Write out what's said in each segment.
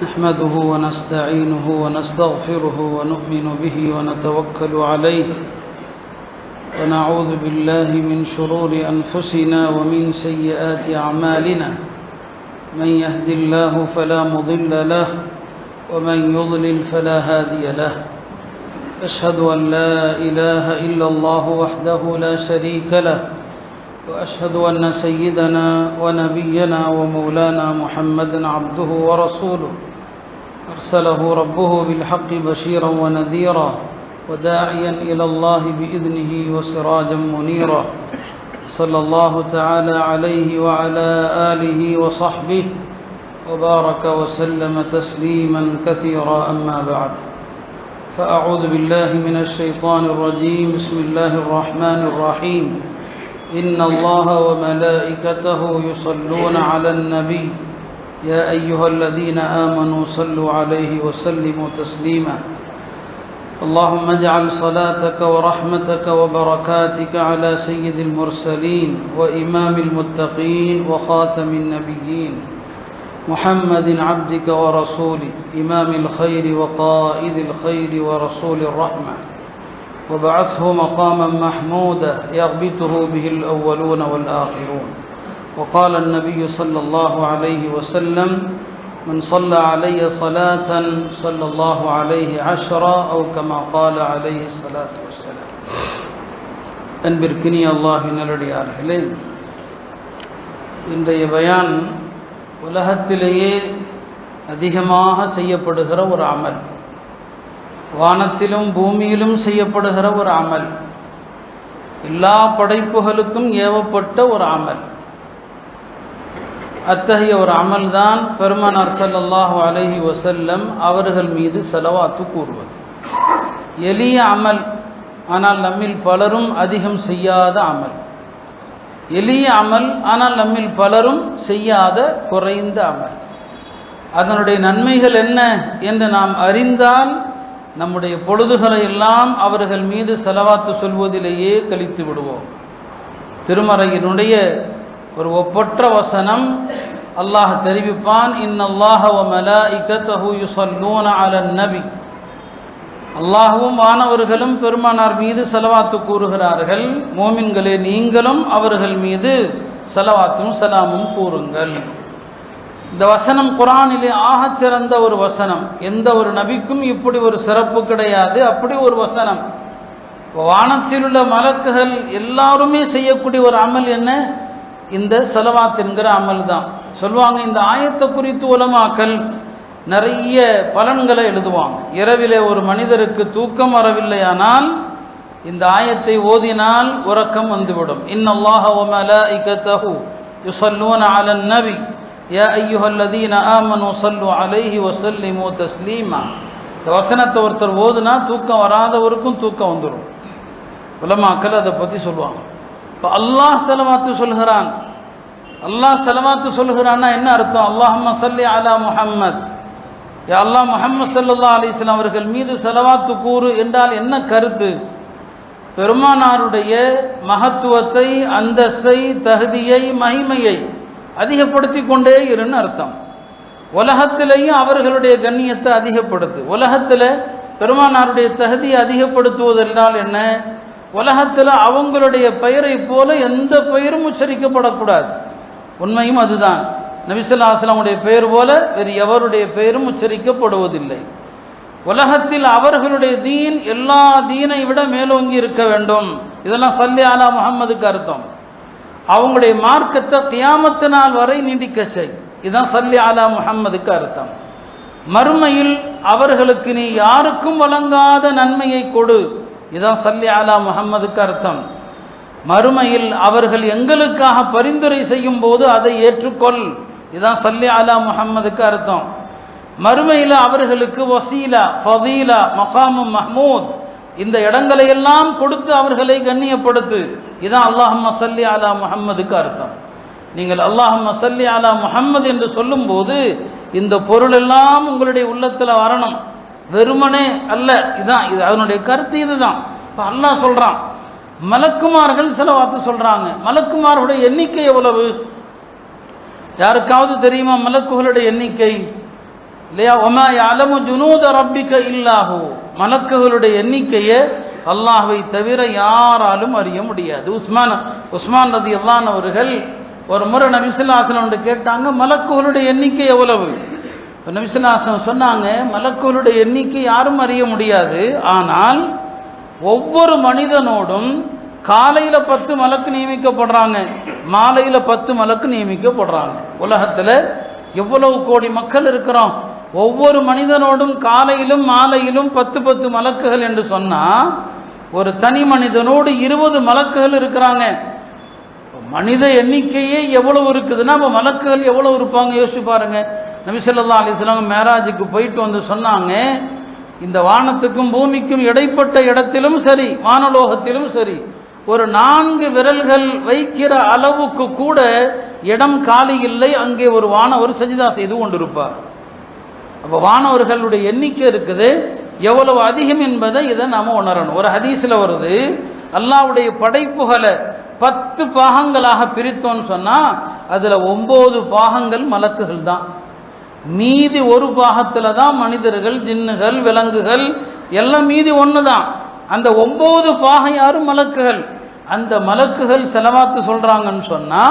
نحمده ونستعينه ونستغفره ونؤمن به ونتوكل عليه ونعوذ بالله من شرور أنفسنا ومن سيئات أعمالنا من يهد الله فلا مضل له ومن يضلل فلا هادي له أشهد أن لا إله إلا الله وحده لا شريك له وأشهد أن سيدنا ونبينا ومولانا محمدا عبده ورسوله أرسله ربه بالحق بشيرا ونذيرا وداعيا إلى الله بإذنه وسراجا منيرا صلى الله تعالى عليه وعلى آله وصحبه وبارك وسلم تسليما كثيرا أما بعد فأعوذ بالله من الشيطان الرجيم بسم الله الرحمن الرحيم إن الله وملائكته يصلون على النبي يا أيها الذين آمنوا صلوا عليه وسلموا تسليما اللهم اجعل صلاتك ورحمتك وبركاتك على سيد المرسلين وإمام المتقين وخاتم النبيين محمد عبدك ورسولك إمام الخير وقائد الخير ورسول الرحمة وبعثه مقاما محمودا يغبطه به الأولون والآخرون وقال النبي صلى الله عليه وسلم من صلى علي صلاة صلى الله عليه عشرا أو كما قال عليه الصلاة والسلام அன்பிற்கினிய அல்லாஹ்வின் நல்லடியார்களே, இன்றைய பயான் உலகத்திலேயே அதிகமாக செய்யப்படுகிற ஒரு அமல், வானத்திலும் பூமியிலும் செய்யப்படுகிற ஒரு அமல், எல்லா படைப்புகளுக்கும் ஏவப்பட்ட ஒரு அமல். அத்தகைய ஒரு அமல் தான் பெருமானார் ஸல்லல்லாஹு அலைஹி வஸல்லம் அவர்கள் மீது ஸலவாத்து கூறுவது. எளிய அமல், ஆனால் நம்மில் பலரும் அதிகம் செய்யாத அமல். எளிய அமல், ஆனால் நம்மில் பலரும் செய்யாத குறைந்த அமல். அதனுடைய நன்மைகள் என்ன என்று நாம் அறிந்தால் நம்முடைய பொழுதுகளை எல்லாம் அவர்கள் மீது ஸலவாத்து சொல்வதிலேயே கழித்து விடுவோம். திருமறையினுடைய ஒரு ஒப்பற்ற வசனம் அல்லாஹ் தெரிவிப்பான், இன்னல்லாஹ வ மலாயிகத்தஹு யுஸல்லூன அலன் நபி. அல்லாஹ்வும் வானவர்களும் பெருமானார் மீது ஸலவாத்து கூறுகிறார்கள். மோமின்களே, நீங்களும் அவர்கள் மீது ஸலவாத்தும் சலாமும் கூறுங்கள். இந்த வசனம் குர்ஆனிலே ஆகச் சிறந்த ஒரு வசனம். எந்த ஒரு நபிக்கும் இப்படி ஒரு சிறப்பு கிடையாது. அப்படி ஒரு வசனம். வானத்தில் உள்ள மலக்குகள் எல்லாருமே செய்யக்கூடிய ஒரு அமல் என்ன? இந்த ஸலவாத் என்கிற அமல் தான். சொல்லுவாங்க, இந்த ஆயத்தை குறித்து உலமாக்கள் நிறைய பலன்களை எழுதுவாங்க. இரவிலே ஒரு மனிதருக்கு தூக்கம் வரவில்லையானால் இந்த ஆயத்தை ஓதினால் உறக்கம் வந்துவிடும். இன்னல்லாஹ வ மலாயிகத்தஹு யுஸல்லூன அலன் நபி யா அய்யுஹல்லதீன ஆமனூ ஸல்லு அலைஹி வஸல்லிமூ தஸ்லீமா. இந்த வசனத்தை ஒருத்தர் ஓதுனா தூக்கம் வராதவருக்கும் தூக்கம் வந்துடும். உலமாக்கள் அதை பற்றி சொல்லுவாங்க. இப்போ அல்லாஹ் ஸலவாத்து சொல்கிறான். அல்லாஹ் ஸலவாத்து சொல்கிறான்னா என்ன அர்த்தம்? அல்லாஹும்ம ஸல்லி அலா முஹம்மத், யா அல்லாஹ் முஹம்மது ஸல்லல்லாஹு அலைஹி வஸல்லம் அவர்கள் மீது ஸலவாத்து கூறு என்றால் என்ன கருத்து? பெருமானாருடைய மகத்துவத்தை, அந்தஸ்தை, தகுதியை, மகிமையை அதிகப்படுத்தி கொண்டே இருன்னு அர்த்தம். உலகத்திலேயும் அவர்களுடைய கண்ணியத்தை அதிகப்படுத்து. உலகத்தில் பெருமானாருடைய தகுதியை அதிகப்படுத்துவது என்றால் என்ன? உலகத்தில் அவங்களுடைய பெயரை போல எந்த பெயரும் உச்சரிக்கப்படக்கூடாது. உண்மையும் அதுதான். நபி ஸல்லல்லாஹு அலைஹி வஸல்லம் பெயர் போல வேறு எவருடைய பெயரும் உச்சரிக்கப்படுவதில்லை. உலகத்தில் அவர்களுடைய தீன் எல்லா தீனை விட மேலோங்கி இருக்க வேண்டும். இதெல்லாம் ஸல்லி அலா முஹம்மதுக்கு அர்த்தம். அவங்களுடைய மார்க்கத்தை கியாமத்து நாள் வரை நீடிக்க செய். இதுதான் ஸல்லி அலா முஹம்மதுக்கு அர்த்தம். மறுமையில் அவர்களுக்கு நீ யாருக்கும் வழங்காத நன்மையை கொடு. இதான் ஸல்லி அலா முஹம்மதுக்கு அர்த்தம். மறுமையில் அவர்கள் எங்களுக்காக பரிந்துரை செய்யும் போது அதை ஏற்றுக்கொள். இதான் ஸல்லி அலா முஹம்மதுக்கு அர்த்தம். மறுமையில் அவர்களுக்கு வசீலா, ஃபதீலா, மகாமும் மஹ்மூத், இந்த இடங்களை எல்லாம் கொடுத்து அவர்களை கண்ணியப்படுத்து. இதான் அல்லாஹும்ம ஸல்லி அலா முஹம்மதுக்கு அர்த்தம். நீங்கள் அல்லாஹும்ம ஸல்லி அலா முஹம்மது என்று சொல்லும்போது இந்த பொருள் எல்லாம் உங்களுடைய உள்ளத்தில் வரணும், வெறுமனே அல்ல. இதுதான் இது அதனுடைய கருத்து. இதுதான் இப்போ அல்லாஹ் சொல்றான். மலக்குமார்கள் ஸலவாத்து சொல்றாங்க. மலக்குமார்களுடைய எண்ணிக்கை எவ்வளவு? யாருக்காவது தெரியுமா மலக்குகளுடைய எண்ணிக்கை? இல்லையா? ஒமா யஅலமு ஜுனூத ரப்பிக இல்லாஹு, மலக்குகளுடைய எண்ணிக்கையை அல்லாஹ்வை தவிர யாராலும் அறிய முடியாது. உஸ்மான் ரலியல்லாஹு அன்ஹு அவர்கள் ஒரு முறை நபி ஸல்லல்லாஹு அலைஹி வஸல்லம் கேட்டாங்க, மலக்குகளுடைய எண்ணிக்கை எவ்வளவு? நபி ஸல்லல்லாஹு அலைஹி வஸல்லம் சொன்னாங்க, மலக்குகளுடைய எண்ணிக்கை யாரும் அறிய முடியாது, ஆனால் ஒவ்வொரு மனிதனோடும் காலையில 10 மலக்கு நியமிக்கப்படுறாங்க, மாலையில 10 மலக்கு நியமிக்கப்படுறாங்க. உலகத்துல எவ்வளவு கோடி மக்கள் இருக்கிறோம், ஒவ்வொரு மனிதனோடும் காலையிலும் மாலையிலும் 10 மலக்குகள் என்று சொன்னா ஒரு தனி மனிதனோடு 20 மலக்குகள் இருக்கிறாங்க. மனித எண்ணிக்கையே எவ்வளவு இருக்குதுன்னா அப்ப மலக்குகள் எவ்வளவு இருப்பாங்க யோசிச்சு பாருங்க. நபி ஸல்லல்லாஹு அலைஹி வஸல்லம் மேராஜுக்கு போயிட்டு வந்து சொன்னாங்க, இந்த வானத்துக்கும் பூமிக்கும் இடைப்பட்ட இடத்திலும் சரி வானலோகத்திலும் சரி ஒரு 4 விரல்கள் வைக்கிற அளவுக்கு கூட இடம் காலி இல்லை, அங்கே ஒரு வானவர் சஜிதா செய்து கொண்டிருப்பார். அப்போ வானவர்களுடைய எண்ணிக்கை இருக்குது எவ்வளவு அதிகம் என்பதை இதை நாம உணரணும். ஒரு ஹதீஸ்ல வருது, அல்லாஹ்வுடைய படைப்புகளை 10 பாகங்களாக பிரித்தோன்னு சொன்னா அதுல 9 பாகங்கள் மலக்குகள் தான், மீதி ஒரு பாகத்துல தான் மனிதர்கள், ஜின்னுகள், விலங்குகள் எல்லாம் மீதி ஒன்று தான். அந்த 9 பாகம் யாரும் மலக்குகள். அந்த மலக்குகள் செலவாத்து சொல்றாங்கன்னு சொன்னா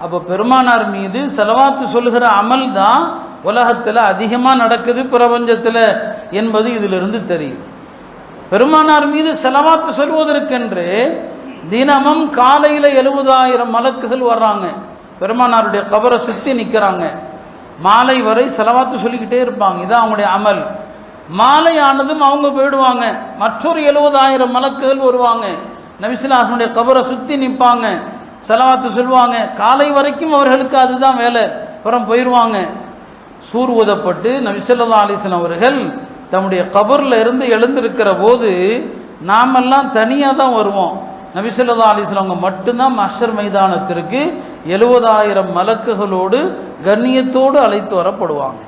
அப்போ பெருமானார் மீது செலவாத்து சொல்லுகிற அமல் தான் உலகத்தில் அதிகமாக நடக்குது பிரபஞ்சத்தில் என்பது இதிலிருந்து தெரியும். பெருமானார் மீது செலவாத்து சொல்வதற்கென்று தினமும் காலையில் 70,000 மலக்குகள் வர்றாங்க, பெருமானாருடைய கபரை சுற்றி நிற்கிறாங்க, மாலை வரை செலவாத்து சொல்லிக்கிட்டே இருப்பாங்க. இதான் அவங்களுடைய அமல். மாலை ஆனதும் அவங்க போயிடுவாங்க, மற்றொரு 70,000 மலக்குகள் வருவாங்க, நபி ஸல்லல்லாஹு அலைஹி வஸல்லம் கபரை சுற்றி நிற்பாங்க, செலவாத்து சொல்லுவாங்க. காலை வரைக்கும் அவர்களுக்கு அதுதான் வேலை, அப்புறம் போயிடுவாங்க. சூர் ஊதப்பட்டு நபி ஸல்லல்லாஹு அலைஹி வஸல்லம் அவர்கள் தம்முடைய கபர்ல இருந்து எழுந்திருக்கிற போது நாமெல்லாம் தனியாக தான் வருவோம். நபி ஸல்லல்லாஹு அலைஹி வஸல்லம் மட்டும்தான் மஹ்ஷர் மைதானத்திற்கு 70,000 மலக்குகளோடு கண்ணியத்தோடு அழைத்து வரப்படுவாங்க.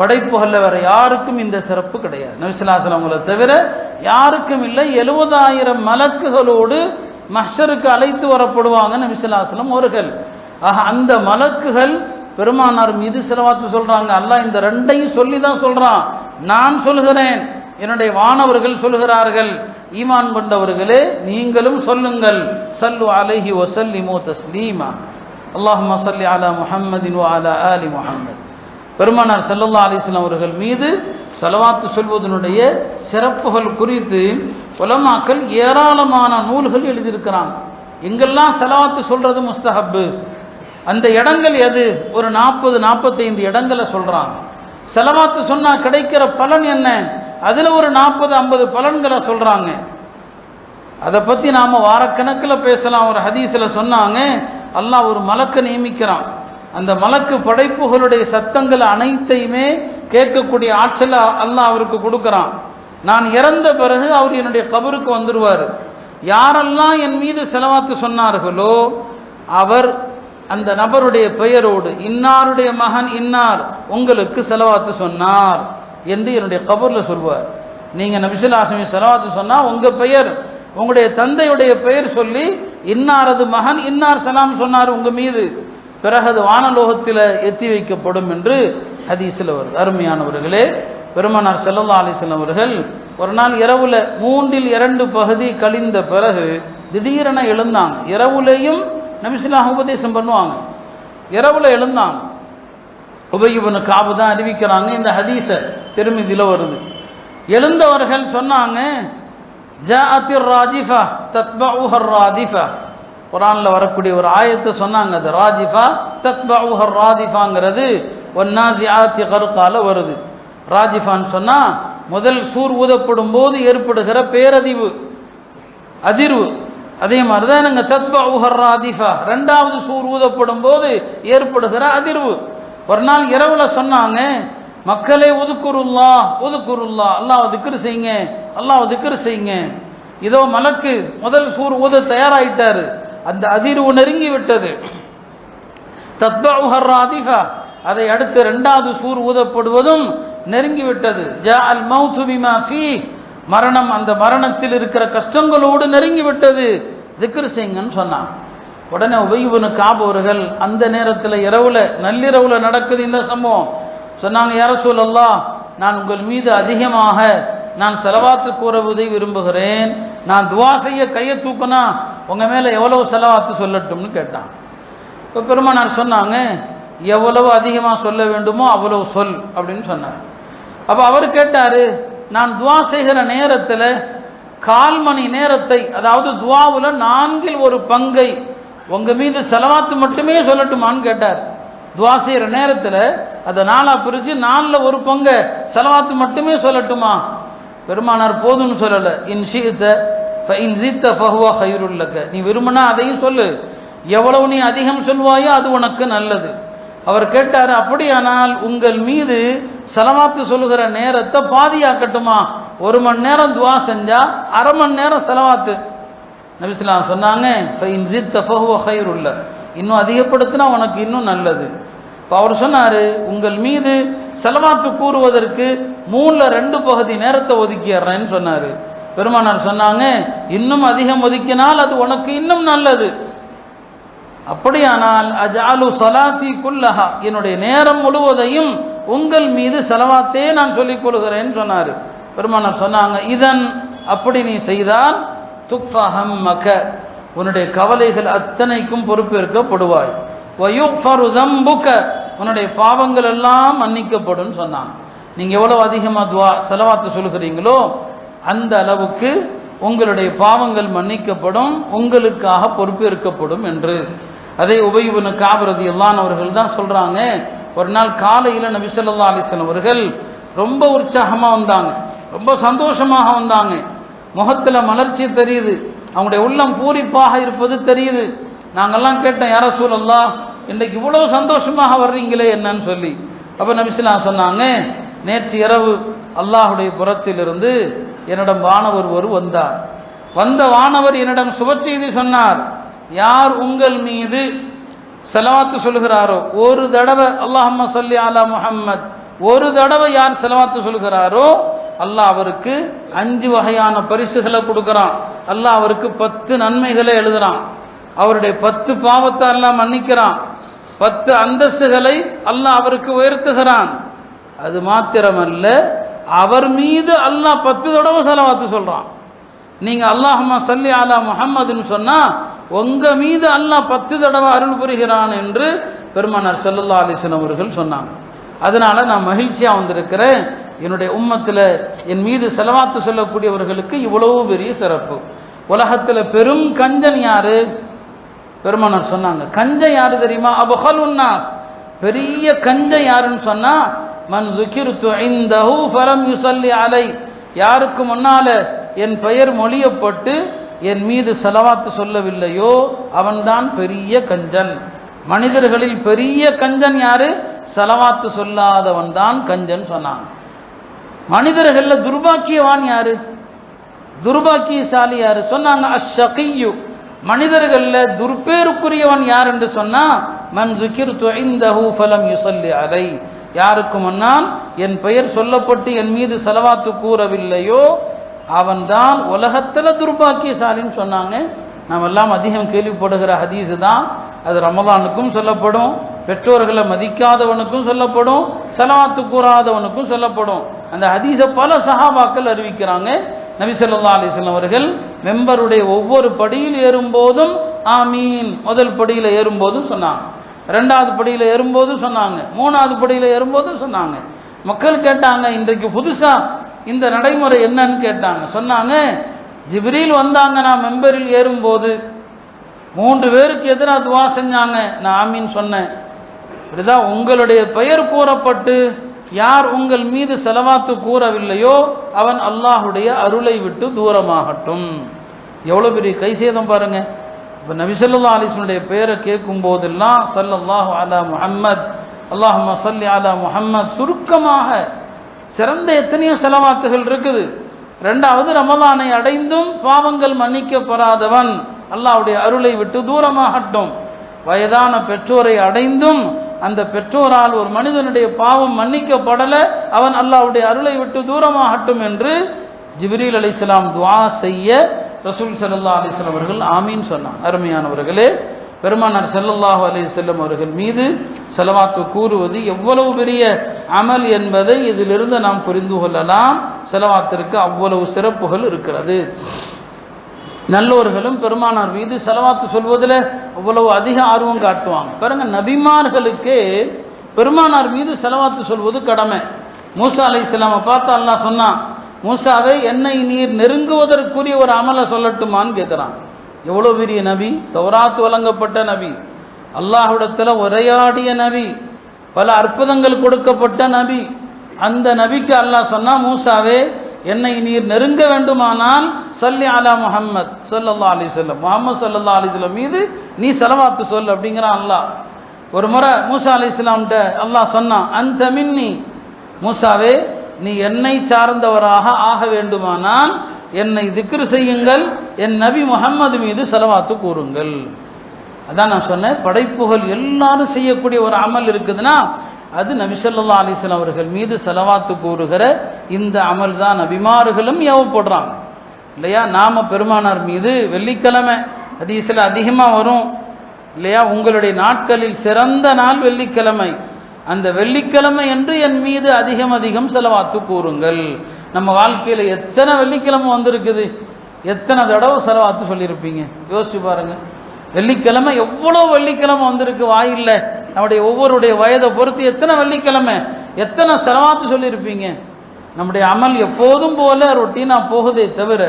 படைப்புகளில் வேற யாருக்கும் இந்த சிறப்பு கிடையாது, நபி ஸல்லல்லாஹு அலைஹி வஸல்லம் தவிர யாருக்கும் இல்லை. 70,000 மலக்குகளோடு மஹ்ஷருக்கு அழைத்து வரப்படுவாங்க நபி ஸல்லல்லாஹு அலைஹி வஸல்லம் அவர்கள். ஆக அந்த மலக்குகள் பெருமானார் மீது செலவாத்து சொல்றாங்க. அல்லாஹ் இந்த ரெண்டையும் சொல்லி தான் சொல்றான், நான் சொல்கிறேன், என்னுடைய வானவர்கள் சொல்கிறார்கள், ஈமான் கொண்டவர்களே நீங்களும் சொல்லுங்கள், ஸல்லு அலைஹி வஸல்லிமு தஸ்லீமா, அல்லாஹும்ம ஸல்லி அலா முஹம்மதின் வ அலா ஆலி முஹம்மத். பெருமானார் ஸல்லல்லாஹு அலைஹி வஸல்லம் அவர்கள் மீது ஸலவாத்து சொல்வதனுடைய சிறப்புகள் குறித்து உலமாக்கள் ஏராளமான நூல்கள் எழுதியிருக்கிறாங்க. எங்கெல்லாம் ஸலவாத்து சொல்றது முஸ்தஹப், அந்த இடங்கள் எது, ஒரு 40-45 இடங்களை சொல்றாங்க. ஸலவாத்து சொன்னா கிடைக்கிற பலன் என்ன, அதுல ஒரு 40-50 பலன்களை சொல்றாங்க. அதை பத்தி நாம வாரக்கணக்கில் பேசலாம். ஒரு ஹதீஸ்ல சொன்னாங்க, அல்லாஹ் ஒரு மலக்கை நியமிக்கிறான், அந்த மலக்கு படைப்புகளுடைய சத்தங்கள் அனைத்தையுமே கேட்கக்கூடிய ஆற்றலை அல்லாஹ் அவருக்கு கொடுக்கிறான். நான் இறந்த பிறகு அவர் என்னுடைய கபருக்கு வந்துடுவார். யாரெல்லாம் என் மீது ஸலவாத்து சொன்னார்களோ அவர் அந்த நபருடைய பெயரோடு, இன்னாருடைய மகன் இன்னார் உங்களுக்கு ஸலவாத்து சொன்னார் என்று என்னுடைய கபர்ல சொல்வார். நீங்க நபி ஸல்லல்லாஹு அலைஹி வஸல்லம் ஸலவாத்து சொன்னா உங்க பெயர், உங்களுடைய தந்தையுடைய பெயர் சொல்லி இன்னாரது மகன் இன்னார் சலாம் சொன்னார் உங்க மீது, பிறகு அது வானலோகத்தில் எத்தி வைக்கப்படும் என்று ஹதீஸில் வருது. அருமையானவர்களே, பெருமானார் ஸல்லல்லாஹு அலைஹி வஸல்லம் அவர்கள் ஒரு நாள் இரவுல 3/2 பகுதி கழிந்த பிறகு திடீரென எழுந்தாங்க. இரவுலையும் நபி ஸல்லல்லாஹு உபதேசம் பண்ணுவாங்க, இரவுல எழுந்தாங்க. உபய் இப்னு கஅப் தான் அறிவிக்கிறாங்க, இந்த ஹதீஸ திர்மிதில வருது. எழுந்தவர்கள் சொன்னாங்க, ஜாஅத்திர் ராஜிஃபா தத்பஉஹர் ராதிஃபா, குர்ஆன்ல வரக்கூடிய ஒரு ஆயத்தை சொன்னாங்க, அது ராஜிஃபா தத்பஉஹர் ராதிஃபாங்கிறது வன்னாசிஆத்தி கர்கால வருது. ராஜிஃபான்னு சொன்னா முதல் சூர் ஊதப்படும் போது ஏற்படுகிற பேரதிவு, அதிர்வு. அதே மாதிரிதான் நாங்க தத்பஉஹர் ராதிஃபா, இரண்டாவது சூர் ஊதப்படும் போது ஏற்படுகிற அதிர்வு. ஒரு நாள் இரவுல சொன்னாங்க, மக்களே உதுக்குருல்லாஹ் உதுக்குருல்லாஹ், அல்லாஹ் திக்ர் செய்யுங்க, அல்லாஹ் திக்ர் செய்யுங்க. இதோ மலக்கு முதல் சூர் ஊத தயாராயிட்டாரு, அந்த அதிர்வு நெருங்கி விட்டது. தத்பஉஹர் ராதிஃபா, அதை அடுத்து இரண்டாவது சூர் ஊதப்படுவதும் நெருங்கிவிட்டது. ஜாஅல் மௌத்து பிமா ஃபீஹ், மரணம் அந்த மரணத்தில் இருக்கிற கஷ்டங்களோடு நெருங்கிவிட்டது, திக்ர் செய்யுங்கன்னு சொன்னாங்க. உடனே உபய் இப்னு கஅப் அவர்கள் அந்த நேரத்தில் இரவுல நள்ளிரவுல நடக்குது இந்த சம்பவம். சொன்னாங்க, யா ரசூலல்லாஹ், நான் உங்கள் மீது அதிகமாக நான் ஸலவாத்து கூறுவதை விரும்புகிறேன். நான் துஆ செய்ய கையை தூக்கினா உங்க மேல எவ்வளவு ஸலவாத்து சொல்லட்டும்னு கேட்டான். இப்போ பெருமானார் சொன்னாங்க, எவ்வளவு அதிகமாக சொல்ல வேண்டுமோ அவ்வளவு சொல் அப்படின்னு சொன்னார். அப்போ அவர் கேட்டாரு, நான் துஆ செய்கிற நேரத்தில் 1/4 மணி நேரத்தை, அதாவது துஆவுல 4/4 உங்க மீது ஸலவாத்து மட்டுமே சொல்லட்டுமான்னு கேட்டார். துஆ செய்கிற நேரத்தில் அதை 4ஆ பிரித்து 4/4 ஸலவாத்து மட்டுமே சொல்லட்டுமா? பெருமானார் போதும்னு சொல்லலை. இன் ஷிஅத ஃபஇன் ஸித்த ஃபஹுவ கைருல் லக, நீ விரும்பினா அதையும் சொல்லு, எவ்வளவு நீ அதிகம் சொல்வாயோ அது உனக்கு நல்லது. அவர் கேட்டார், அப்படியானால் உங்கள் மீது ஸலவாத்து சொல்லுகிற நேரத்தை பாதியாக்கட்டுமா? 1 மணி நேரம் துஆ செஞ்சா 1/2 மணி நேரம் ஸலவாத்து. நபி ஸல்லல்லாஹு அலைஹி வஸல்லம் சொன்னாங்க, ஃபஇன் ஸித்த ஃபஹுவ கைருல் லக, இன்னும் அதிகப்படுத்தினா உனக்கு இன்னும் நல்லது. இப்போ அவர் சொன்னார், உங்கள் மீது ஸலவாத்து கூறுவதற்கு 3/2 பகுதி நேரத்தை ஒதுக்கிடுறேன்னு சொன்னார். பெருமானார் சொன்னாங்க, இன்னும் அதிகம் ஒதுக்கினால் அது உனக்கு இன்னும் நல்லது. அப்படியானால் அஜ்அலு ஸலாத்தி குல்லஹா, என்னுடைய நேரம் முழுவதையும் உங்கள் மீது ஸலவாத்தே நான் சொல்லிக் கொள்கிறேன்னு சொன்னார். பெருமானார் சொன்னாங்க, இதன் அப்படி நீ செய்தால் துக்ஃபா ஹம்மக, உன்னுடைய கவலைகள் அத்தனைக்கும் பொறுப்பேற்கப்படுவாய். வயுக்ஃபரு ஸம்புக, உன்னுடைய பாவங்கள் எல்லாம் மன்னிக்கப்படும் சொன்னாங்க. நீங்க எவ்வளவு அதிகமாக துஆ ஸலவாத்து சொல்கிறீங்களோ அந்த அளவுக்கு உங்களுடைய பாவங்கள் மன்னிக்கப்படும், உங்களுக்காக பொறுப்பேற்கப்படும் என்று. அதே உபய் இப்னு கஅப் ரலியல்லாஹு அன்ஹு அவர்கள் தான் சொல்றாங்க, ஒரு நாள் காலையில் நபி ஸல்லல்லாஹு அலைஹி வஸல்லம் அவர்கள் ரொம்ப உற்சாகமாக வந்தாங்க, ரொம்ப சந்தோஷமாக வந்தாங்க. முகத்தில் மலர்ச்சி தெரியுது, அவங்களுடைய உள்ளம் பூரிப்பாக இருப்பது தெரியுது. நாங்கள்லாம் கேட்டோம், யா ரசூலல்லாஹ், இன்றைக்கு இவ்வளவு சந்தோஷமாக வர்றீங்களே என்னன்னு சொல்லி. அப்போ நபி ஸல்லல்லாஹு அலைஹி வஸல்லம் சொன்னாங்க, நேற்று இரவு அல்லாஹுடைய புறத்திலிருந்து என்னிடம் வானவர் ஒரு வந்தார். வந்த வானவர் என்னிடம் சுப செய்தி சொன்னார், யார் உங்கள் மீது ஸலவாத்து சொல்கிறாரோ, ஒரு தடவை அல்லாஹும்ம ஸல்லி அலா முஹம்மத், ஒரு தடவை யார் ஸலவாத்து சொல்கிறாரோ அல்லாஹ் அவருக்கு 5 வகையான பரிசுகளை கொடுக்கறான். அல்லாஹ் அவருக்கு 10 நன்மைகளை எழுதுறான். அவருடைய 10 பாவத்தை அல்லாஹ் மன்னிக்கிறான். 10 அந்தஸ்துகளை அல்லாஹ் அவருக்கு உயர்த்துகிறான். அது மாத்திரமல்ல, அவர் மீது அல்லாஹ் 10 தடவை ஸலவாத்து சொல்றான். நீங்க அல்லாஹும்ம ஸல்லி அலா முஹம்மதுன்னு சொன்னா உங்க மீது அல்லாஹ் 10 தடவை அருள் புரிகிறான் என்று பெருமானார் ஸல்லல்லாஹு அலைஹி வஸல்லம் அவர்கள் சொன்னாங்க. அதனால நான் மகிழ்ச்சியா வந்திருக்கிறேன். என்னுடைய உம்மத்தில் என் மீது ஸலவாத்து சொல்லக்கூடியவர்களுக்கு இவ்வளவு பெரிய சிறப்பு. உலகத்தில் பெரும் கஞ்சன் யாரு? பெருமானார் சொன்னாங்க, கஞ்சன் யாரு தெரியுமா? அபுஹலுன் நாஸ், பெரிய கஞ்சன் யாருன்னு சொன்னா மன் ذுகிர்து இன்தஹு ஃபலம் யுஸல்லி அலை, யாருக்கு முன்னால என் பெயர் மொழியப்பட்டு என் மீது ஸலவாத்து சொல்லவில்லையோ அவன்தான் பெரிய கஞ்சன். மனிதர்களில் பெரிய கஞ்சன் யாரு? ஸலவாத்து சொல்லாதவன் தான் கஞ்சன் சொன்னான். மனிதர்கள்ல துர்பாக்கியவான் யாரு? துர்பாக்கியசாலி யாரு? சொன்னாங்க அஷ்ஷகியு. மனிதர்கள்ல துர்பேருக்குரியவன் யார் என்று சொன்னா மன் ذுகிர்து இன்தஹு ஃபலம் யுஸல்லி அலை, யாருக்கு முன்னால் என் பெயர் சொல்லப்பட்டு என் மீது ஸலவாத்து கூறவில்லையோ அவன்தான் உலகத்துல துர்பாக்கியசாலின்னு சொன்னாங்க. நாம் எல்லாம் அதிகம் கேள்விப்படுகிற ஹதீஸ் தான். அது ரமலானுக்கும் சொல்லப்படும், பெற்றோர்களை மதிக்காதவனுக்கும் சொல்லப்படும், ஸலவாத்து கூறாதவனுக்கும் சொல்லப்படும். அந்த ஹதீஸை பல சஹாபாக்கள் அறிவிக்கிறாங்க. நபி ஸல்லல்லாஹு அலைஹி வஸல்லம் அவர்கள் மெம்பருடைய ஒவ்வொரு படியில் ஏறும்போதும் ஆமீன், முதல் படியில் ஏறும்போதும் சொன்னாங்க, 2வது படியில் ஏறும்போது சொன்னாங்க, 3வது படியில் ஏறும்போது சொன்னாங்க. மக்கள் கேட்டாங்க, இன்றைக்கு புதுசா இந்த நடைமுறை என்னன்னு கேட்டாங்க. சொன்னாங்க, ஜிப்ரீல் வந்தாங்க, நான் மெம்பரில் ஏறும்போது 3 பேருக்கு எதிராக துவா செஞ்சாங்க, நான் ஆமீன் சொன்னேன். இப்படிதான் உங்களுடைய பெயர் கூறப்பட்டு யார் உங்கள் மீது ஸலவாத்து கூறவில்லையோ அவன் அல்லாஹுடைய அருளை விட்டு தூரமாகட்டும். எவ்வளவு பெரிய கைசேதம் பாருங்க. இப்போ நபி ஸல்லல்லாஹு அலைஹி வஸல்லம் பெயரை கேட்கும் போதெல்லாம் ஸல்லல்லாஹு அலா முஹம்மத், அல்லாஹும்ம ஸல்லி அலா முஹம்மத், சுருக்கமாக சிறந்த எத்தனையோ ஸலவாத்துகள் இருக்குது. 2வது, ரமலானை அடைந்தும் பாவங்கள் மன்னிக்கப்படாதவன் அல்லாஹ்வுடைய அருளை விட்டு தூரமாகட்டும். வயதான பெற்றோரை அடைந்தும் அந்த பெற்றோரால் ஒரு மனிதனுடைய பாவம் மன்னிக்கப்படல, அவன் அல்லாஹ்வுடைய அருளை விட்டு தூரமாகட்டும் என்று ஜிப்ரீல் அலைஹிஸ்ஸலாம் துஆ செய்ய ரசூல் ஸல்லல்லாஹு அலைஹி வஸல்லம் அவர்கள் ஆமீன் சொன்னாங்க. அருமையானவர்களே, பெருமானார் ஸல்லல்லாஹு அலைஹி வஸல்லம் அவர்கள் மீது ஸலவாத்து கூறுவது எவ்வளவு பெரிய அமல் என்பதை இதிலிருந்து நாம் புரிந்து கொள்ளலாம். ஸலவாத்திற்கு அவ்வளவு சிறப்புகள் இருக்கிறது. நல்லோர்களும் பெருமானார் மீது ஸலவாத்து சொல்வதில் அவ்வளவு அதிக ஆர்வம் காட்டுவாங்க. பாருங்க, நபிமார்களுக்கே பெருமானார் மீது ஸலவாத்து சொல்வது கடமை. மூசா அலைஹிஸ்ஸலாமை பார்த்து அல்லாஹ் சொன்னான், மூசாவே என்னை நீர் நெருங்குவதற்குரிய ஒரு அமலை சொல்லட்டுமான்னு கேட்குறான். எவ்வளோ பெரிய நபி, தௌராத் வழங்கப்பட்ட நபி, அல்லாஹ்விடத்தில் உரையாடிய நபி, பல அற்புதங்கள் கொடுக்கப்பட்ட நபி. அந்த நபிக்கு அல்லாஹ் சொன்னா, மூசாவே என்னை நீர் நெருங்க வேண்டுமானால் ஸல்லி அலா முஹம்மத் ஸல்லல்லாஹு அலைஹி வஸல்லம், முஹம்மது ஸல்லல்லாஹு அலைஹி வஸல்லம் மீது நீ ஸலவாத்து சொல் அப்படிங்கிறான் அல்லாஹ். ஒரு முறை மூசா அலைஹிஸ்ஸலாம்கிட்ட அல்லாஹ் சொன்னான், அன்த மின்னி, மூசாவே நீ என்னை சார்ந்தவராக ஆக வேண்டுமானால் என்னை திக்ர் செய்யுங்கள், என் நபி முஹம்மது மீது ஸலவாத்து கூறுங்கள். அதான் நான் சொன்னேன், படைப்புகள் எல்லாரும் செய்யக்கூடிய ஒரு அமல் இருக்குதுன்னா அது நபி ஸல்லல்லாஹு அலைஹி வஸல்லம் அவர்கள் மீது ஸலவாத்து கூறுகிற இந்த அமல் தான் நபிமார்களும் ஏவப்படுறாங்க இல்லையா. நாம பெருமானார் மீது வெள்ளிக்கிழமை ஹதீஸ்ல அதிகமாக வரும் இல்லையா, உங்களுடைய நாட்களில் சிறந்த நாள் வெள்ளிக்கிழமை, அந்த வெள்ளிக்கிழமை என்று என் மீது அதிகம் அதிகம் ஸலவாத்து கூறுங்கள். நம்ம வாழ்க்கையில் எத்தனை வெள்ளிக்கிழமை வந்திருக்குது, எத்தனை தடவை ஸலவாத்து சொல்லியிருப்பீங்க யோசிச்சு பாருங்க. வெள்ளிக்கிழமை எவ்வளோ வெள்ளிக்கிழமை வந்திருக்கு வாயில்ல, நம்முடைய ஒவ்வொருடைய வயதை பொறுத்து எத்தனை வெள்ளிக்கிழமை, எத்தனை ஸலவாத்து சொல்லியிருப்பீங்க. நம்முடைய அமல் எப்போதும் போல ரொட்டீனா போகுதே தவிர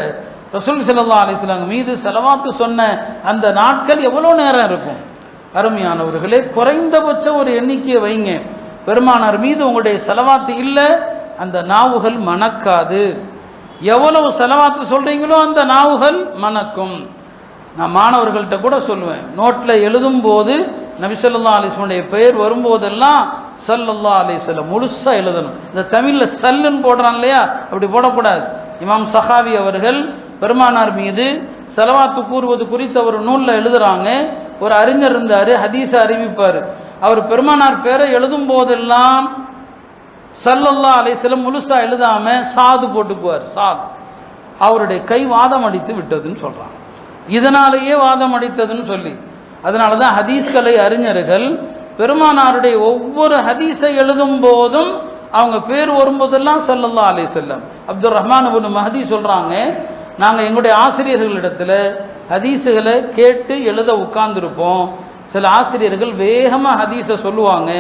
ரசூல் ஸல்லல்லாஹு அலைஹி வஸல்லம் மீது ஸலவாத்து சொன்ன அந்த நாட்கள் எவ்வளோ நேரம் இருக்கும். அருமையானவர்களே, குறைந்தபட்ச ஒரு எண்ணிக்கையை வைங்க. பெருமானார் மீது உங்களுடைய ஸலவாத்து இல்லை, அந்த நாவுகள் மணக்காது. எவ்வளவு ஸலவாத்து சொல்றீங்களோ அந்த நாவுகள் மணக்கும். நான் மாணவர்கள்ட்ட கூட சொல்லுவேன், நோட்டில் எழுதும் போது நபி ஸல்லல்லாஹு அலைஹி வஸல்லம் பெயர் வரும்போதெல்லாம் ஸல்லல்லாஹு அலைஹி வஸல்லம் முழுசா எழுதணும். இந்த தமிழில் சல்லுன்னு போடுறான் இல்லையா, அப்படி போடக்கூடாது. இமாம் சஹாவி அவர்கள் பெருமானார் மீது ஸலவாத்து கூறுவது குறித்து ஒரு நூலில் எழுதுறாங்க. ஒரு அறிஞர் இருந்தார், ஹதீஸை அறிவிப்பார். அவர் பெருமானார் பேரை எழுதும் போதெல்லாம் ஸல்லல்லாஹு அலைஹி வஸல்லம் முழுசா எழுதாம சாது போட்டுக்குவார். சாது. அவருடைய கை வாதம் அடித்து விட்டதுன்னு சொல்றாங்க. இதனாலேயே வாதம் அடித்ததுன்னு சொல்லி, அதனால தான் ஹதீஸ்களை அறிஞர்கள் பெருமானாருடைய ஒவ்வொரு ஹதீஸை எழுதும் போதும் அவங்க பேர் வரும்போதெல்லாம் ஸல்லல்லாஹு அலைஹி வஸல்லம். அப்துல் ரஹ்மான் இப்னு மஹதி சொல்றாங்க, நாங்கள் எங்களுடைய ஆசிரியர்களிடத்துல ஹதீஸுகளை கேட்டு எழுத உட்கார்ந்துருப்போம். சில ஆசிரியர்கள் வேகமாக ஹதீஸை சொல்லுவாங்க.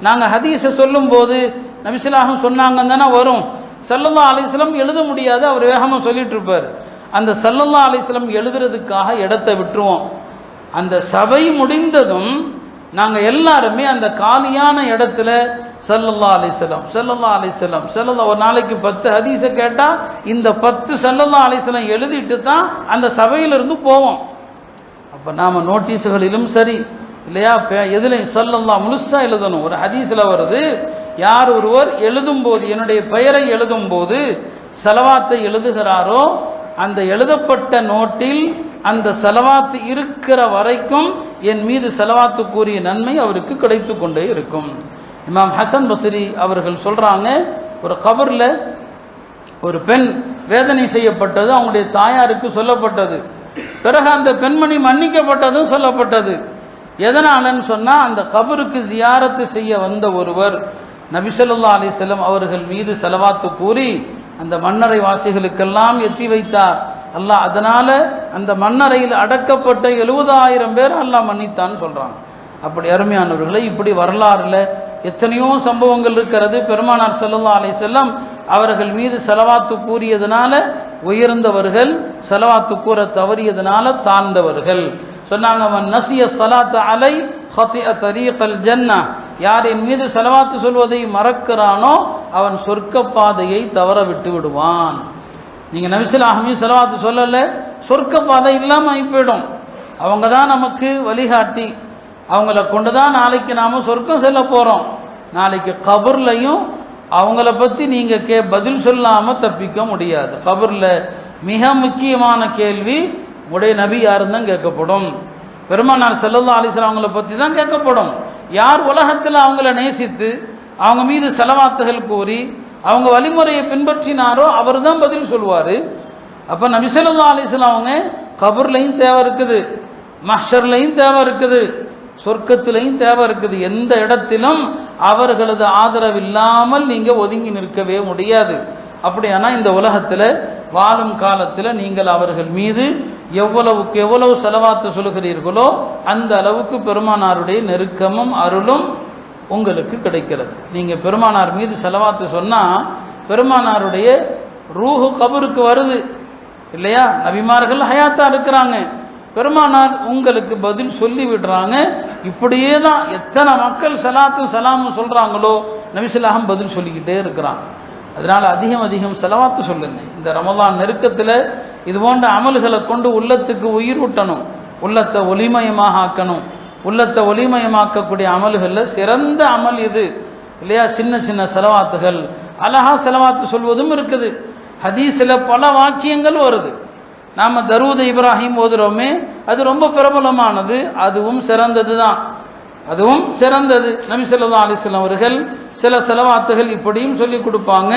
நாங்கள் ஹதீஸை சொல்லும் போது நபி ஸல்லல்லாஹு சொன்னாங்கன்னு தானே வரும், ஸல்லல்லாஹு அலைஹி வஸல்லம் எழுத முடியாது, அவர் வேகமாக சொல்லிட்டு இருப்பார். அந்த ஸல்லல்லாஹு அலைஹி வஸல்லம் எழுதுறதுக்காக இடத்தை விட்டுருவோம். அந்த சபை முடிந்ததும் நாங்கள் எல்லாருமே அந்த காலியான இடத்துல ஸல்லல்லாஹு அலைஹி வஸல்லம் ஸல்லல்லாஹு அலைஹி வஸல்லம் ஸல்லல்லாஹு, ஒரு நாளைக்கு 10 ஹதீஸை கேட்டால் இந்த 10 ஸல்லல்லாஹு அலைஹி வஸல்லம் எழுதிட்டு தான் அந்த சபையிலிருந்து போவோம். அப்போ நாம் நோட்டீஸுகளிலும் சரி இல்லையா, எதுலையும் ஸல்லல்லாஹு முழுசா எழுதணும். ஒரு ஹதீஸில் வருது, யார் ஒருவர் எழுதும்போது என்னுடைய பெயரை எழுதும்போது ஸலவாத்தை எழுதுகிறாரோ அந்த எழுதப்பட்ட நோட்டில் அந்த ஸலவாத்து இருக்கிற வரைக்கும் என் மீது ஸலவாத்து கூறிய நன்மை அவருக்கு கிடைத்து கொண்டே இருக்கும். இமாம் ஹசன் பஸ்ரி அவர்கள் சொல்றாங்க, ஒரு கபரில் ஒரு பெண் வேதனை செய்யப்பட்டது அவங்களுடைய தாயாருக்கு சொல்லப்பட்டது. பிறகு அந்த பெண்மணி மன்னிக்கப்பட்டதும் சொல்லப்பட்டது. எதனாலன்னு சொன்னால், அந்த கபருக்கு ஜியாரத்து செய்ய வந்த ஒருவர் நபி ஸல்லல்லாஹு அலைஹி வஸல்லம் அவர்கள் மீது ஸலவாத்து கூறி அந்த மன்னரை வாசிகளுக்கெல்லாம் எத்தி வைத்தார் அல்லாஹ். அதனால அந்த மன்னரையில் அடக்கப்பட்ட 70,000 பேர் அல்லாஹ் மன்னித்தான்னு சொல்றாங்க. அப்படி அருமையானவர்களை, இப்படி வரலாறுல எத்தனையோ சம்பவங்கள் இருக்கிறது. பெருமானார் ஸல்லல்லாஹு அலைஹி வஸல்லம் அவர்கள் மீது ஸலவாத்து கூறியதனால உயர்ந்தவர்கள், ஸலவாத்து கூற தவறியதனால தாழ்ந்தவர்கள். சொன்னாங்க, மன் நசிய ஸலாத்த அலை ஹதிஅ தரீகல் ஜன்னah, யார் என் மீது ஸலவாத்து சொல்வதை மறக்கிறானோ அவன் சொர்க்க பாதையை தவற விட்டு விடுவான். நீங்க நபி ஸல்லல்லாஹு அலைஹி வஸல்லம் ஸலவாத்து சொல்லல, சொர்க்க பாதை இல்லாம போயிடும். அவங்க தான் நமக்கு வழிகாட்டி, அவங்கள கொண்டு தான் நாளைக்கு நாம சொர்க்கம் செல்ல போறோம். நாளைக்கு கபர்லையும் அவங்கள பத்தி நீங்க பதில் சொல்லாம தப்பிக்க முடியாது. கபர்ல மிக முக்கியமான கேள்வி உடைய நபி யாருன்னு தான் கேட்கப்படும். பெருமானார் ஸல்லல்லாஹு அலைஹி வஸல்லம் அவங்கள பத்தி தான் கேட்கப்படும். யார் உலகத்தில் அவங்கள நேசித்து அவங்க மீது ஸலவாத்துகள் கூறி அவங்க வழிமுறையை பின்பற்றினாரோ அவர் தான் பதில் சொல்லுவார். அப்போ நபி ஸல்லல்லாஹு அலைஹி வஸல்லம் அவங்க கபர்லையும் தேவை இருக்குது, மஹ்ஷர்லையும் தேவை இருக்குது, சொர்க்கத்திலையும் தேவை இருக்குது. எந்த இடத்திலும் அவர்களது ஆதரவு இல்லாமல் நீங்க ஒதுங்கி நிற்கவே முடியாது. அப்படியானா இந்த உலகத்தில் வாழும் காலத்தில் நீங்கள் அவர்கள் மீது எவ்வளவுக்கு எவ்வளவு செலவாத்து சொல்கிறீர்களோ அந்த அளவுக்கு பெருமானாருடைய நெருக்கமும் அருளும் உங்களுக்கு கிடைக்கிறது. நீங்க பெருமானார் மீது செலவாத்து சொன்னா பெருமானாருடைய ரூஹு கபருக்கு வருது இல்லையா? நபிமார்கள் ஹயாத்தா இருக்கிறாங்க, பெருமானார் உங்களுக்கு பதில் சொல்லி விடுறாங்க. இப்படியே தான் எத்தனை மக்கள் சலாத்து சலாமும் சொல்றாங்களோ நபிசுல்லாஹம் பதில் சொல்லிக்கிட்டே இருக்கிறாங்க. அதனால அதிகம் அதிகம் செலவாத்து சொல்லுங்க. இந்த ரமலான் நெருக்கத்தில் இது போன்ற அமல்களை கொண்டு உள்ளத்துக்கு உயிர் ஊட்டணும், உள்ளத்தை ஒளிமயமாக ஆக்கணும். உள்ளத்தை ஒளிமயமாக்கக்கூடிய அமல்களில் சிறந்த அமல் இது இல்லையா? சின்ன சின்ன செலவாத்துகள், அழகா செலவாத்து சொல்வதும் இருக்குது. ஹதீஸில் பல வாக்கியங்கள் வருது. நாம் தரூத் இப்ராஹிம் ஓதுறோமே, அது ரொம்ப பிரபலமானது, அதுவும் சிறந்தது தான், அதுவும் சிறந்தது. நபி ஸல்லல்லாஹு அலைஹி வஸல்லம் அவர்கள் சில செலவாத்துகள் இப்படியும் சொல்லி கொடுப்பாங்க.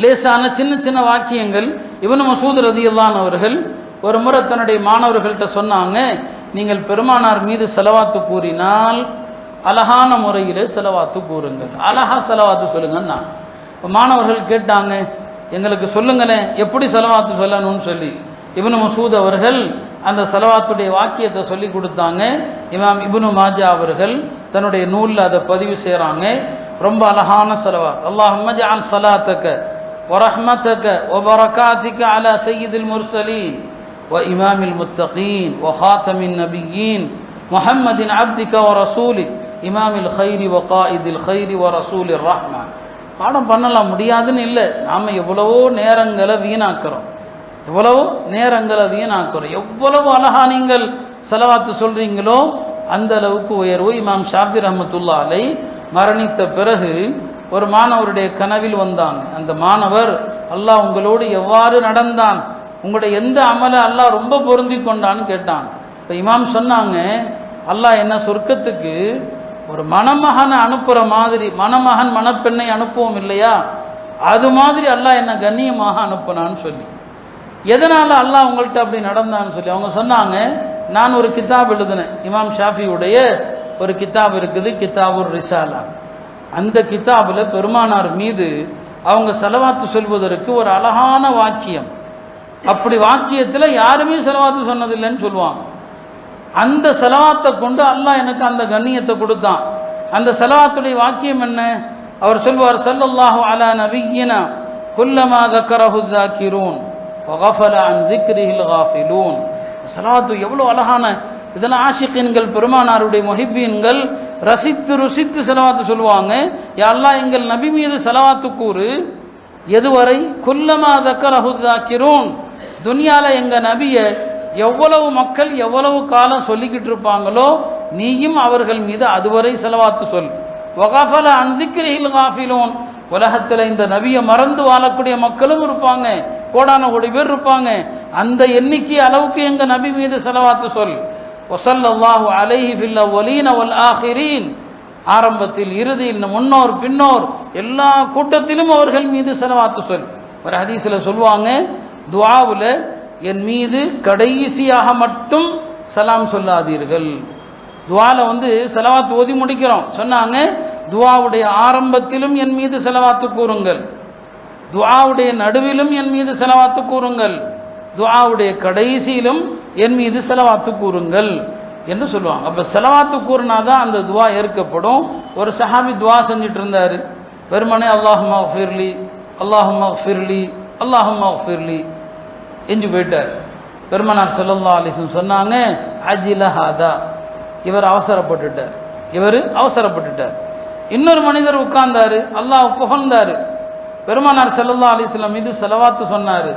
லேசான சின்ன சின்ன வாக்கியங்கள். இப்னு மஸ்ஊத் ரலியல்லாஹு அவர்கள் ஒரு முறை தன்னுடைய மாணவர்கள்ட்ட சொன்னாங்க, நீங்கள் பெருமானார் மீது செலவாத்து கூறினால் அழகான முறையிலே செலவாத்து கூறுங்கள், அழகா செலவாத்து சொல்லுங்கன்னா. மாணவர்கள் கேட்டாங்க, எங்களுக்கு சொல்லுங்களேன் எப்படி செலவாத்து சொல்லணும்னு சொல்லி. இப்னு மஸ்ஊத் அவர்கள் அந்த செலவாத்துடைய வாக்கியத்தை சொல்லி கொடுத்தாங்க. இமாம் இப்னு மாஜா அவர்கள் தன்னுடைய நூலில் அதை பதிவு செய்கிறாங்க. ரொம்ப அழகான செலவாத். அல்லாஹும்ம ஜஅல் ஸலாத்தக வ ரஹ்மத்தக வ பரகாத்திக அலா சய்யிதில் முர்ஸலீன் வ இமாமில் முத்தகீன் வ ஹாத்தமின் நபியீன் முஹம்மதின் அப்திக வ ரசூலிக் இமாமில் கைரி வ காயிதில் கைரி வ ரசூலிர் ரஹ்மா. பாடம் பண்ணலாம், முடியாதுன்னு இல்லை. நாம் எவ்வளவோ நேரங்களை வீணாக்குறோம், எவ்வளவோ நேரங்களை வீணாக்குறோம். எவ்வளவு அழகா நீங்கள் செலவாத்து சொல்றீங்களோ அந்த அளவுக்கு உயர்வு. இமாம் ஷாஃபி ரஹ்மத்துல்லாஹி அலைஹி மரணித்த பிறகு ஒரு மாணவருடைய கனவில் வந்தாங்க. அந்த மாணவர், அல்லாஹ் உங்களோடு எவ்வாறு நடந்தான், உங்களுடைய எந்த அமலை அல்லாஹ் ரொம்ப பொருந்தி கொண்டான்னு கேட்டான். இப்போ இமாம் சொன்னாங்க, அல்லாஹ் என்ன சொர்க்கத்துக்கு ஒரு மணமகனை அனுப்புற மாதிரி, மணமகன் மணப்பெண்ணை அனுப்புவோம் இல்லையா, அது மாதிரி அல்லாஹ் என்ன கண்ணியமாக அனுப்புனான்னு சொல்லி. எதனால அல்லாஹ் உங்கள்கிட்ட அப்படி நடந்தான்னு சொல்லி அவங்க சொன்னாங்க, நான் ஒரு கிதாப் எழுதினேன், இமாம் ஷாஃபியுடைய ஒரு கிதாப் இருக்குது, கிதாபுர் ரிசாலா. அந்த கிதாபில் பெருமானார் மீது அவங்க செலவாத்து சொல்வதற்கு ஒரு அழகான வாக்கியம், அப்படி வாக்கியத்தில் யாருமே செலவாத்து சொன்னதில்லைன்னு சொல்லுவாங்க. அந்த செலவாத்தை கொண்டு அல்லாஹ் எனக்கு அந்த கண்ணியத்தை கொடுத்தான். அந்த செலவாத்துடைய வாக்கியம் என்ன? அவர் சொல்வார், ஸல்லல்லாஹு அலா நபிய்யினா குல்லமா ذكره الذاكرون وغفل عن ذكره الغافلون. செலவாத்து எவ்வளோ அழகான, இதெல்லாம் ஆஷிகீன்கள், பெருமானாருடைய முஹிப்பீன்கள் ரசித்து ருசித்து செலவாத்து சொல்லுவாங்க. யா அல்லாஹ் எங்கள் நபி மீது செலவாத்து கூறு. எதுவரை? குல்லமா ذكره الذاكرون. துனியால எங்க நபியை எவ்வளவு மக்கள் எவ்வளவு காலம் சொல்லிக்கிட்டு இருப்பாங்களோ நீயும் அவர்கள் மீது அதுவரை செலவாத்து சொல். வகஃபல அன் ذிக்ரிஹில் காஃபிலூன். உலகத்தில் இந்த நபியை மறந்து வாழக்கூடிய மக்களும் இருப்பாங்க, கோடான கோடி பேர் இருப்பாங்க. அந்த எண்ணிக்கை அளவுக்கு எங்க நபி மீது செலவாத்து சொல். வஸல்லல்லாஹு அலைஹி ஃபில் அவ்வலீன வல் ஆகிரீன். ஆரம்பத்தில் இறுதியில் முன்னோர் பின்னோர் எல்லா கூட்டத்திலும் அவர்கள் மீது செலவாத்து சொல். ஒரு ஹதீஸில் சொல்லுவாங்க, துஆவுல என் மீது கடைசியாக மட்டும் சலாம் சொல்லாதீர்கள். துஆல செலவாத்து ஓதி முடிக்கிறோம், சொன்னாங்க துஆவுடைய ஆரம்பத்திலும் என் மீது செலவாத்து கூறுங்கள், துஆவுடைய நடுவிலும் என் மீது செலவாத்து கூறுங்கள், துஆவுடைய கடைசியிலும் என் மீது செலவாத்து கூறுங்கள் என்று சொல்லுவாங்க. அப்ப செலவாத்து கூறினாதான் அந்த துஆ ஏற்கப்படும். ஒரு சஹாபி துஆ செஞ்சுட்டு இருந்தாரு, வெறுமனே அல்லாஹும்ம ஃபிர்லி அல்லாஹும்ம ஃபிர்லி அல்லாஹும்ம ஃபிர்லி எஞ்சி போயிட்டார். பெருமானார் ஸல்லல்லாஹு அலைஹி வஸல்லம் சொன்னாங்க, அஜில ஹாதா, இவர் அவசரப்பட்டுட்டார், இவர் அவசரப்பட்டுட்டார். இன்னொரு மனிதர் உட்கார்ந்தாரு, அல்லாஹ் புகழ்ந்தாரு, பெருமானார் ஸல்லல்லாஹு அலைஹி வஸல்லம் மீது ஸலவாத்து சொன்னாரு.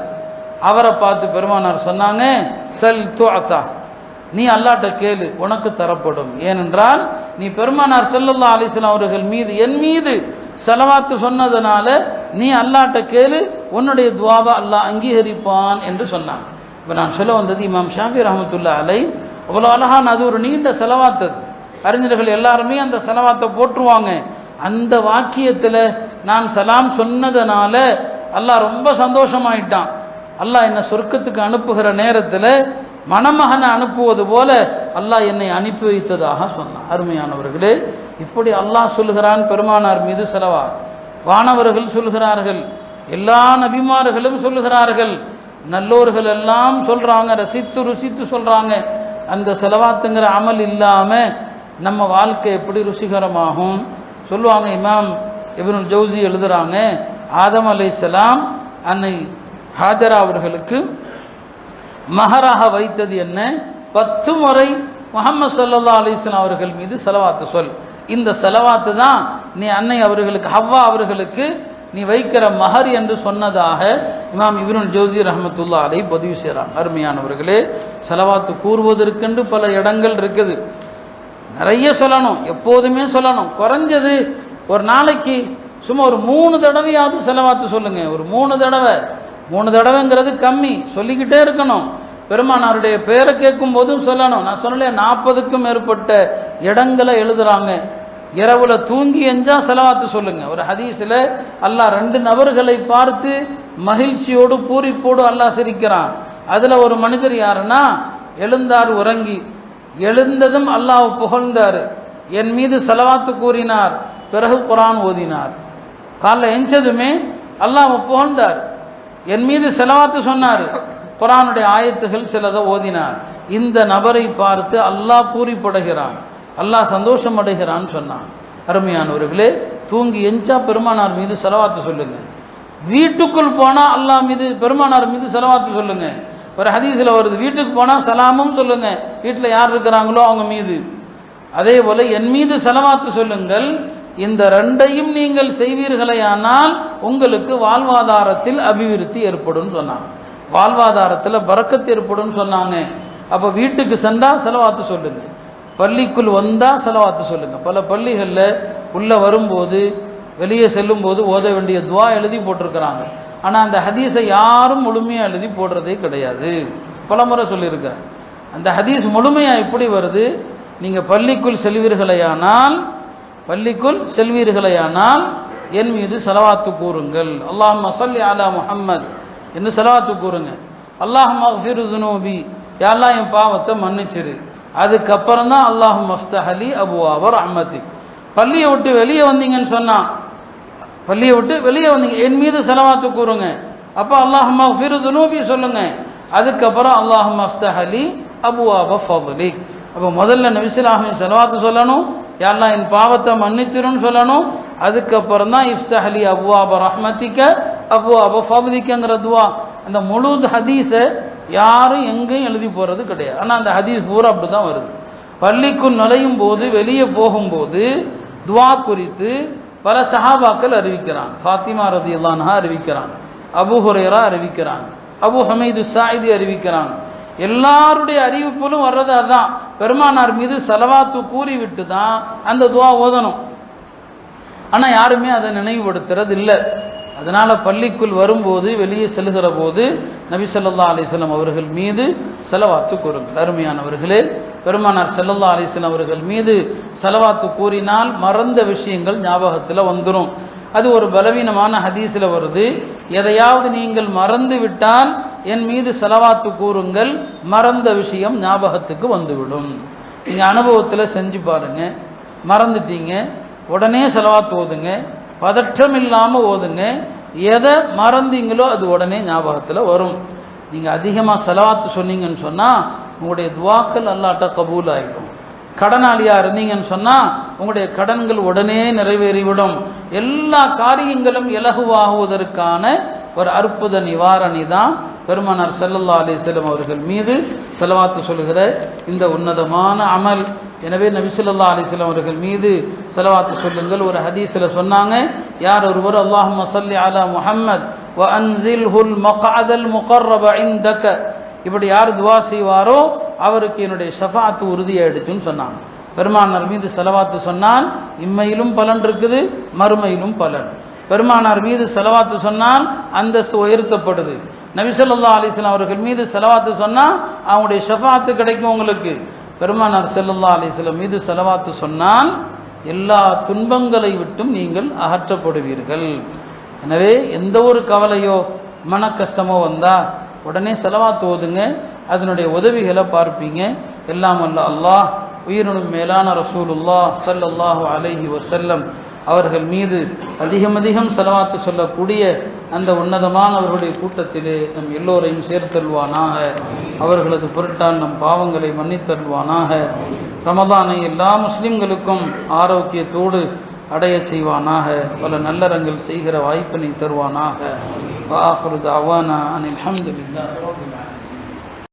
அவரை பார்த்து பெருமானார் சொன்னாங்க, சல் துஅதா, நீ அல்லாஹ்ட்ட கேளு உனக்கு தரப்படும். ஏனென்றால் நீ பெருமானார் ஸல்லல்லாஹு அலைஹி வஸல்லம் அவர்கள் மீது என் மீது ஸலவாத்து சொன்னதனால நீ அல்லாஹ்ட்ட கேளு, உன்னுடைய துஆவை அல்லாஹ் அங்கீகரிப்பான் என்று சொன்னான். இப்போ நான் சொல்ல வந்தது, இமாம் ஷாஃபி ரஹ்மத்துல்லாஹி அலைஹி அவ்வளோ அழகான, அது ஒரு நீண்ட செலவாத்து. அறிஞர்கள் எல்லாருமே அந்த செலவாத்தை போற்றுவாங்க. அந்த வாக்கியத்தில் நான் சலாம் சொன்னதனால அல்லாஹ் ரொம்ப சந்தோஷமாயிட்டான். அல்லாஹ் என்ன சொர்க்கத்துக்கு அனுப்புகிற நேரத்தில் மணமகனை அனுப்புவது போல அல்லாஹ் என்னை அனுப்பி வைத்ததாக சொன்னான். அருமையானவர்களே, இப்படி அல்லாஹ் சொல்கிறான் பெருமானார் மீது ஸலவா. வானவர்கள் சொல்கிறார்கள், எல்லா நபிமார்களும் சொல்லுகிறார்கள், நல்லோர்கள் எல்லாம் சொல்றாங்க, ரசித்து ருசித்து சொல்றாங்க. அந்த ஸலவாத்துங்கிற அமல் இல்லாம நம்ம வாழ்க்கை எப்படி ருசிகரமாகும் சொல்லுவாங்க. இமாம் இப்னுல் ஜௌசி எழுதுறாங்க, ஆதம் அலைஹிஸ்ஸலாம் அன்னை ஹாஜரா அவர்களுக்கு மஹராக வைத்தது என்ன? 10 முறை முஹம்மது ஸல்லல்லாஹு அலைஹி வஸல்லம் அவர்கள் மீது ஸலவாத்து சொல். இந்த ஸலவாத்து தான் நீ அன்னை அவர்களுக்கு, ஹவ்வா அவர்களுக்கு நீ வைக்கிற மஹர் என்று சொன்னதாக இமாம் இப்னுல் ஜௌசி ரஹ்மத்துல்லாஹி அலைஹி பதிவு செய்றாங்க. அருமையானவர்களே, ஸலவாத்து கூறுவதற்கென்று பல இடங்கள் இருக்குது. நிறைய சொல்லணும், எப்போதுமே சொல்லணும். குறைஞ்சது ஒரு நாளைக்கு சும்மா ஒரு 3 தடவையாவது ஸலவாத்து சொல்லுங்க. ஒரு 3 தடவை. 3 தடவைங்கிறது கம்மி, சொல்லிக்கிட்டே இருக்கணும். பெருமானாருடைய பேரை கேட்கும் போதும் சொல்லணும். நான் சொன்னல 40க்கும் மேற்பட்ட இடங்களை எழுதுறாங்க. இரவுல தூங்கி எஞ்சா ஸலவாத்து சொல்லுங்க. ஒரு ஹதீஸில் அல்லாஹ் 2 நபர்களை பார்த்து மகிழ்ச்சியோடு பூரிப்போடு அல்லாஹ் சிரிக்கிறான். அதுல ஒரு மனிதர் யாருன்னா, எழுந்தார் உறங்கி, எழுந்ததும் அல்லாஹ் புகழ்ந்தார், என் மீது ஸலவாத்து கூறினார், பிறகு குர்ஆன் ஓதினார். காலைல எஞ்சதுமே அல்லாஹ் புகழ்ந்தார், என் மீது ஸலவாத்து சொன்னார், குர்ஆனுடைய ஆயத்துகள் சிலதை ஓதினார். இந்த நபரை பார்த்து அல்லாஹ் பூரிப்படைகிறான், அல்லாஹ் சந்தோஷம் அடைகிறான்னு சொன்னான். அருமையானவர்களே, தூங்கி எஞ்சா பெருமானார் மீது ஸலவாத்து சொல்லுங்க. வீட்டுக்குள் போனா அல்லாஹ் மீது, பெருமானார் மீது ஸலவாத்து சொல்லுங்க. ஒரு ஹதீஸ்ல வருது, வீட்டுக்கு போனா சலாமும் சொல்லுங்க, வீட்டில் யார் இருக்கிறாங்களோ அவங்க மீது. அதே போல என் மீது ஸலவாத்து சொல்லுங்கள். இந்த 2ஐயும் நீங்கள் செய்வீர்களேயானால் உங்களுக்கு வாழ்வாதாரத்தில் அபிவிருத்தி ஏற்படும் சொன்னாங்க. வாழ்வாதாரத்தில் பரக்கத்து ஏற்படும் சொன்னாங்க. அப்ப வீட்டுக்கு சென்றா ஸலவாத்து சொல்லுங்க, பள்ளிக்குள் வந்தா ஸலவாத்து சொல்லுங்க. பல பள்ளிகளில் உள்ள வரும்போது வெளியே செல்லும் போது ஓத வேண்டிய துவா எழுதி போட்டிருக்கிறாங்க. ஆனால் அந்த ஹதீஸை யாரும் முழுமையாக எழுதி போடுறதே கிடையாது. பல முறை சொல்லியிருக்கிறேன். அந்த ஹதீஸ் முழுமையாக எப்படி வருது? நீங்கள் பள்ளிக்குள் செல்வீர்களேயானால் என் மீது ஸலவாத்து கூறுங்கள். அல்லாஹும்ம ஸல்லி அலா முஹம்மத் என்று ஸலவாத்து கூறுங்க. அல்லாஹும்ம அக்ஃபிர் ஸுனூபி, யா அல்லாஹ் என் பாவத்தை மன்னிச்சிரு. அதுக்கப்புறம் தான் அல்லாஹும்ம ஃப்தஹ் லி அப்வாப ரஹ்மத்திக். பள்ளியை விட்டு வெளியே வந்தீங்கன்னு சொன்னா, பள்ளியை விட்டு வெளியே வந்தீங்க, என் மீது ஸலவாத்து கூறுங்க. அப்போ அல்லாஹும்ம அக்ஃபிர் ஸுனூபி சொல்லுங்க. அதுக்கப்புறம் அல்லாஹும்ம ஃப்தஹ் லி அப்வாப ஃபத்லிக். அப்போ முதல்ல நபி ஸல்லல்லாஹு அலைஹி வஸல்லம் ஸலவாத்து சொல்லணும், யா அல்லாஹ் என் பாவத்தை மன்னிச்சிருன்னு சொல்லணும். அதுக்கப்புறம் தான் இஃப்தஹ் லி அப்வாப ரஹ்மத்திக அப்வாப ஃபத்லிக்கங்கிற துவா. அந்த முழு ஹதீஸை யாரும் எங்கேயும் எழுதி போறது கிடையாது. ஆனால் அந்த ஹதீஸ் பூரா அப்படி தான் வருது. பள்ளிக்குள் நுழையும் போது வெளியே போகும்போது துவா குறித்து பல சஹாபாக்கள் அறிவிக்கிறாங்க. ஃபாத்திமா ரலியல்லாஹு அன்ஹா அறிவிக்கிறாங்க, அபூ ஹுரைரா அறிவிக்கிறாங்க, அபூ ஹமீது ஸாயிதி அறிவிக்கிறாங்க. எல்லாருடைய அறிவிப்பிலும் வர்றது அதான், பெருமானார் மீது ஸலவாத்து கூறிவிட்டு தான் அந்த துவா ஓதணும். ஆனால் யாருமே அதை நினைவுபடுத்துறது இல்லை. அதனால பள்ளிக்குள் வரும்போது வெளியே செல்கிற போது நபி ஸல்லல்லாஹு அலைஹி வஸல்லம் அவர்கள் மீது ஸலவாத்து கூறுங்கள். அருமையானவர்களே, பெருமானார் ஸல்லல்லாஹு அலைஹி வஸல்லம் அவர்கள் மீது ஸலவாத்து கூறினால் மறந்த விஷயங்கள் ஞாபகத்தில் வந்துடும். அது ஒரு பலவீனமான ஹதீஸில் வருது, எதையாவது நீங்கள் மறந்து விட்டால் என் மீது ஸலவாத்து கூறுங்கள், மறந்த விஷயம் ஞாபகத்துக்கு வந்துவிடும். நீங்கள் அனுபவத்தில் செஞ்சு பாருங்க. மறந்துட்டீங்க, உடனே ஸலவாத்து ஓதுங்க, பதற்றம் இல்லாமல் ஓதுங்க. எதை மறந்தீங்களோ அது உடனே ஞாபகத்தில் வரும். நீங்கள் அதிகமாக ஸலவாத்து சொன்னீங்கன்னு சொன்னால் உங்களுடைய துவாக்கள் அல்லாஹ்ட்ட கபூல் ஆகிடும். கடனாளியாக இருந்தீங்கன்னு சொன்னால் உங்களுடைய கடன்கள் உடனே நிறைவேறிவிடும். எல்லா காரியங்களும் இலகுவாகுவதற்கான ஒரு அற்புத நிவாரணி தான் பெருமானார் ஸல்லல்லாஹு அலைஹி வஸல்லம் அவர்கள் மீது ஸலவாத்து சொல்லுகிற இந்த உன்னதமான அமல். எனவே நபி ஸல்லல்லாஹு அலைஹி வஸல்லம் அவர்கள் மீது ஸலவாத்து சொல்லுங்கள். ஒரு ஹதீஸில் சொன்னாங்க, யார் ஒருவர் அல்லாஹும்ம ஸல்லி அலா முஹம்மத் வ அன்ஸில்ஹுல் மக்அதல் முகர்ரப இன்தக, இப்படி யார் துவா செய்வாரோ அவருக்கு என்னுடைய ஷஃபாஅத்து உறுதியாயிடுச்சுன்னு சொன்னாங்க. பெருமானார் மீது ஸலவாத்து சொன்னால் இம்மையிலும் பலன் இருக்குது, மறுமையிலும் பலன். பெருமானார் மீது ஸலவாத்து சொன்னால் அந்தஸ்து உயர்த்தப்படுது. நபி ஸல்லல்லாஹு அலைஹி வஸல்லம் அவர்கள் மீது ஸலவாத்து சொன்னால் அவங்களுடைய ஷஃபாஅத்து கிடைக்கும் உங்களுக்கு. பெருமானார் ஸல்லல்லாஹு அலைஹி வஸல்லம் மீது ஸலவாத்து சொன்னால் எல்லா துன்பங்களை விட்டும் நீங்கள் அகற்றப்படுவீர்கள். எனவே எந்த ஒரு கவலையோ மன கஷ்டமோ வந்தால் உடனே ஸலவாத்து ஓதுங்க. அதனுடைய உதவிகளை பார்ப்பீங்க. எல்லாம் அல்ல அல்லாஹ் உயிரினும் மேலான ரசூலுல்லாஹ் ஸல்லல்லாஹு அலைஹி வஸல்லம் அவர்கள் மீது அதிகம் ஸலவாத்து சொல்லக்கூடிய அந்த உன்னதமானவர்களுடைய கூட்டத்திலே நம் எல்லோரையும் சேர்த்தல்வானாக. அவர்களது பொருட்டால் நம் பாவங்களை மன்னித்தல்வானாக. ரமதானை எல்லா முஸ்லிம்களுக்கும் ஆரோக்கியத்தோடு அடைய செய்வானாக. பல நல்லறங்கள் செய்கிற வாய்ப்பினை தருவானாக. வஆகிரு தஅவானா அனில் ஹம்துலில்லாஹி ரப்பில் ஆலமீன்.